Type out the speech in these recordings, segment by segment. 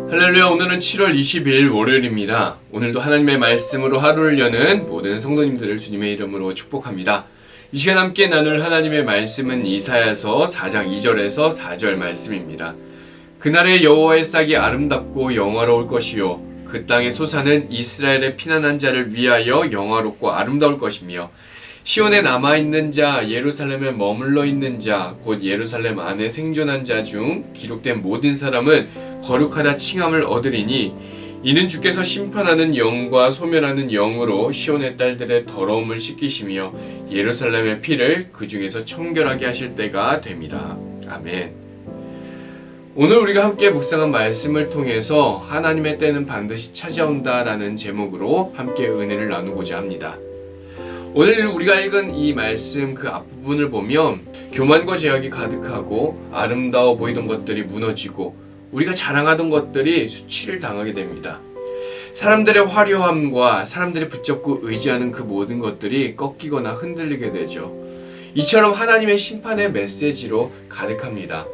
할렐루야. 오늘은 7월 20일 월요일입니다. 오늘도 하나님의 말씀으로 하루를 여는 모든 성도님들을 주님의 이름으로 축복합니다. 이 시간 함께 나눌 하나님의 말씀은 이사야서 4장 2절에서 4절 말씀입니다. 그날의 여호와의 싹이 아름답고 영화로울 것이요 그 땅의 소사는 이스라엘의 피난한 자를 위하여 영화롭고 아름다울 것이며 시온에 남아있는 자, 예루살렘에 머물러 있는 자, 곧 예루살렘 안에 생존한 자 중 기록된 모든 사람은 거룩하다 칭함을 얻으리니 이는 주께서 심판하는 영과 소멸하는 영으로 시온의 딸들의 더러움을 씻기시며 예루살렘의 피를 그 중에서 청결하게 하실 때가 됩니다. 아멘. 오늘 우리가 함께 묵상한 말씀을 통해서 하나님의 때는 반드시 찾아온다라는 제목으로 함께 은혜를 나누고자 합니다. 오늘 우리가 읽은 이 말씀 그 앞부분을 보면 교만과 제약이 가득하고 아름다워 보이던 것들이 무너지고 우리가 자랑하던 것들이 수치를 당하게 됩니다. 사람들의 화려함과 사람들이 붙잡고 의지하는 그 모든 것들이 꺾이거나 흔들리게 되죠. 이처럼 하나님의 심판의 메시지로 가득합니다.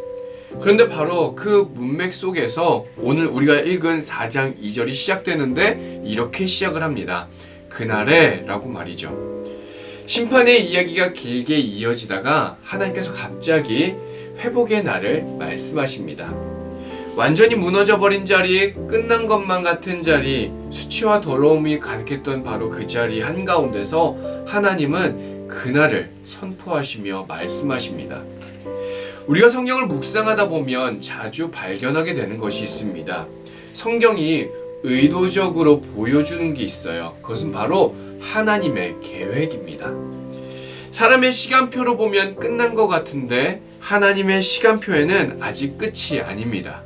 그런데 바로 그 문맥 속에서 오늘 우리가 읽은 4장 2절이 시작되는데 이렇게 시작을 합니다. 그날에 라고 말이죠. 심판의 이야기가 길게 이어지다가 하나님께서 갑자기 회복의 날을 말씀하십니다. 완전히 무너져버린 자리, 끝난 것만 같은 자리, 수치와 더러움이 가득했던 바로 그 자리 한가운데서 하나님은 그날을 선포하시며 말씀하십니다. 우리가 성경을 묵상하다 보면 자주 발견하게 되는 것이 있습니다. 성경이 의도적으로 보여주는 게 있어요. 그것은 바로 하나님의 계획입니다. 사람의 시간표로 보면 끝난 것 같은데 하나님의 시간표에는 아직 끝이 아닙니다.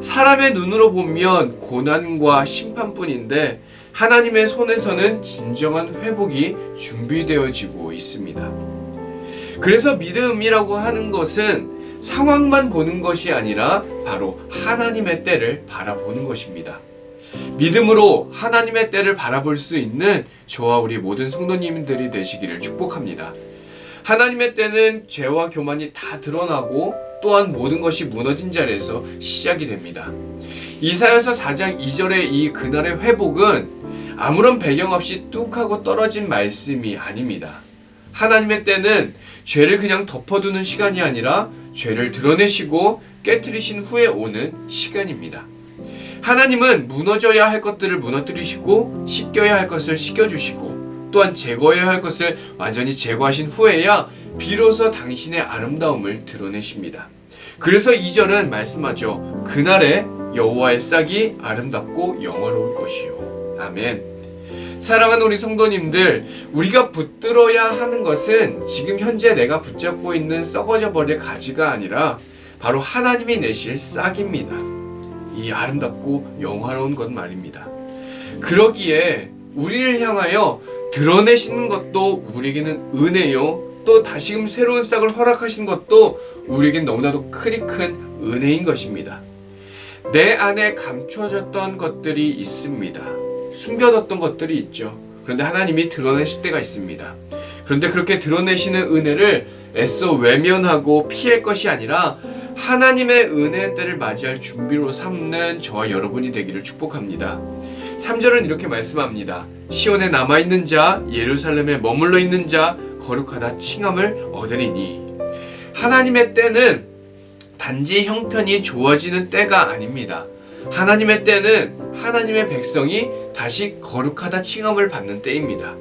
사람의 눈으로 보면 고난과 심판뿐인데 하나님의 손에서는 진정한 회복이 준비되어지고 있습니다. 그래서 믿음이라고 하는 것은 상황만 보는 것이 아니라 바로 하나님의 때를 바라보는 것입니다. 믿음으로 하나님의 때를 바라볼 수 있는 저와 우리 모든 성도님들이 되시기를 축복합니다. 하나님의 때는 죄와 교만이 다 드러나고 또한 모든 것이 무너진 자리에서 시작이 됩니다. 이사야서 4장 2절의 이 그날의 회복은 아무런 배경 없이 뚝 하고 떨어진 말씀이 아닙니다. 하나님의 때는 죄를 그냥 덮어두는 시간이 아니라 죄를 드러내시고 깨트리신 후에 오는 시간입니다. 하나님은 무너져야 할 것들을 무너뜨리시고 씻겨야 할 것을 씻겨주시고 또한 제거해야 할 것을 완전히 제거하신 후에야 비로소 당신의 아름다움을 드러내십니다. 그래서 2절은 말씀하죠. 그날에 여호와의 싹이 아름답고 영화로울 것이요. 아멘. 사랑하는 우리 성도님들, 우리가 붙들어야 하는 것은 지금 현재 내가 붙잡고 있는 썩어져 버릴 가지가 아니라 바로 하나님이 내실 싹입니다. 이 아름답고 영화로운 것 말입니다. 그러기에 우리를 향하여 드러내시는 것도 우리에게는 은혜요. 또 다시금 새로운 싹을 허락하시는 것도 우리에겐 너무나도 크리 큰 은혜인 것입니다. 내 안에 감춰졌던 것들이 있습니다. 숨겨뒀던 것들이 있죠. 그런데 하나님이 드러내실 때가 있습니다. 그런데 그렇게 드러내시는 은혜를 애써 외면하고 피할 것이 아니라 하나님의 은혜의 때를 맞이할 준비로 삼는 저와 여러분이 되기를 축복합니다. 3절은 이렇게 말씀합니다. 시온에 남아있는 자, 예루살렘에 머물러 있는 자, 거룩하다 칭함을 얻으리니. 하나님의 때는 단지 형편이 좋아지는 때가 아닙니다. 하나님의 때는 하나님의 백성이 다시 거룩하다 칭함을 받는 때입니다.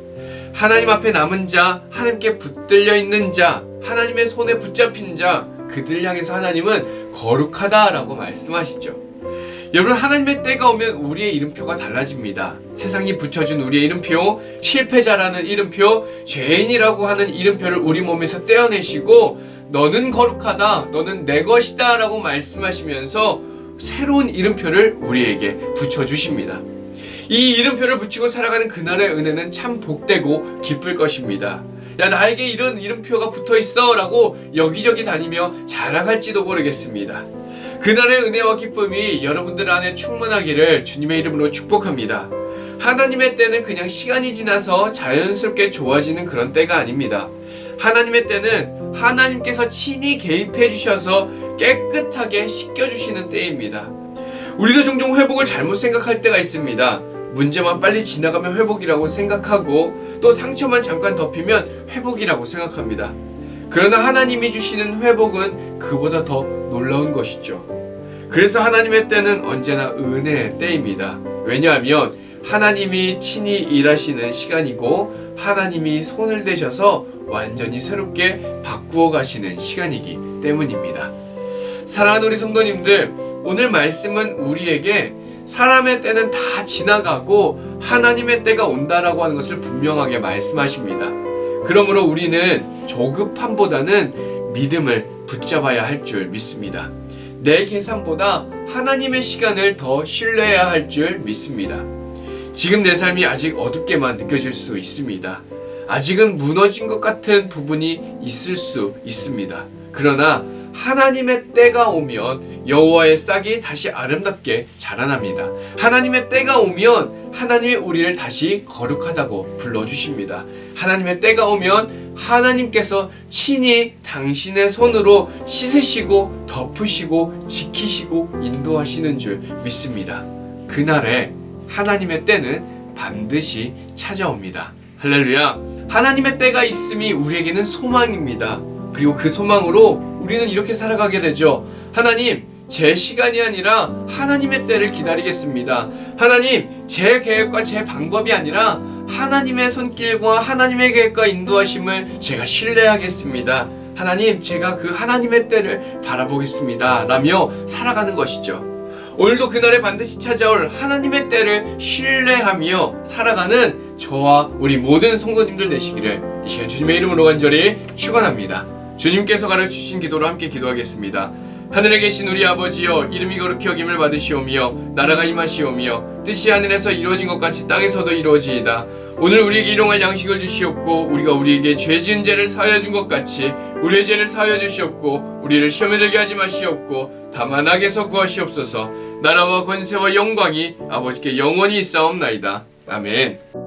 하나님 앞에 남은 자, 하나님께 붙들려 있는 자, 하나님의 손에 붙잡힌 자, 그들 향해서 하나님은 거룩하다라고 말씀하시죠. 여러분, 하나님의 때가 오면 우리의 이름표가 달라집니다. 세상이 붙여준 우리의 이름표, 실패자라는 이름표, 죄인이라고 하는 이름표를 우리 몸에서 떼어내시고 너는 거룩하다, 너는 내 것이다 라고 말씀하시면서 새로운 이름표를 우리에게 붙여주십니다. 이 이름표를 붙이고 살아가는 그날의 은혜는 참 복되고 기쁠 것입니다. 야, 나에게 이런 이름표가 붙어있어 라고 여기저기 다니며 자랑할지도 모르겠습니다. 그날의 은혜와 기쁨이 여러분들 안에 충만하기를 주님의 이름으로 축복합니다. 하나님의 때는 그냥 시간이 지나서 자연스럽게 좋아지는 그런 때가 아닙니다. 하나님의 때는 하나님께서 친히 개입해 주셔서 깨끗하게 씻겨주시는 때입니다. 우리도 종종 회복을 잘못 생각할 때가 있습니다. 문제만 빨리 지나가면 회복이라고 생각하고 또 상처만 잠깐 덮이면 회복이라고 생각합니다. 그러나 하나님이 주시는 회복은 그보다 더 놀라운 것이죠. 그래서 하나님의 때는 언제나 은혜의 때입니다. 왜냐하면 하나님이 친히 일하시는 시간이고 하나님이 손을 대셔서 완전히 새롭게 바꾸어 가시는 시간이기 때문입니다. 사랑하는 우리 성도님들, 오늘 말씀은 우리에게 사람의 때는 다 지나가고 하나님의 때가 온다라고 하는 것을 분명하게 말씀하십니다. 그러므로 우리는 조급함보다는 믿음을 붙잡아야 할 줄 믿습니다. 내 계산보다 하나님의 시간을 더 신뢰해야 할 줄 믿습니다. 지금 내 삶이 아직 어둡게만 느껴질 수 있습니다. 아직은 무너진 것 같은 부분이 있을 수 있습니다. 그러나 하나님의 때가 오면 여호와의 싹이 다시 아름답게 자라납니다. 하나님의 때가 오면 하나님이 우리를 다시 거룩하다고 불러주십니다. 하나님의 때가 오면 하나님께서 친히 당신의 손으로 씻으시고 덮으시고 지키시고 인도하시는 줄 믿습니다. 그날에 하나님의 때는 반드시 찾아옵니다. 할렐루야! 하나님의 때가 있음이 우리에게는 소망입니다. 그리고 그 소망으로 우리는 이렇게 살아가게 되죠. 하나님, 제 시간이 아니라 하나님의 때를 기다리겠습니다. 하나님, 제 계획과 제 방법이 아니라 하나님의 손길과 하나님의 계획과 인도하심을 제가 신뢰하겠습니다. 하나님, 제가 그 하나님의 때를 바라보겠습니다. 라며 살아가는 것이죠. 오늘도 그날에 반드시 찾아올 하나님의 때를 신뢰하며 살아가는 저와 우리 모든 성도님들 되시기를 이 시간 주님의 이름으로 간절히 축원합니다. 주님께서 가르치신 기도로 함께 기도하겠습니다. 하늘에 계신 우리 아버지여, 이름이 거룩히 여김을 받으시오며 나라가 임하시오며 뜻이 하늘에서 이루어진 것 같이 땅에서도 이루어지이다. 오늘 우리에게 일용할 양식을 주시옵고 우리가 우리에게 죄 지은 죄를 사하여 준 것 같이 우리의 죄를 사하여 주시옵고 우리를 시험에 들게 하지 마시옵고 다만 악에서 구하시옵소서. 나라와 권세와 영광이 아버지께 영원히 있사옵나이다. 아멘.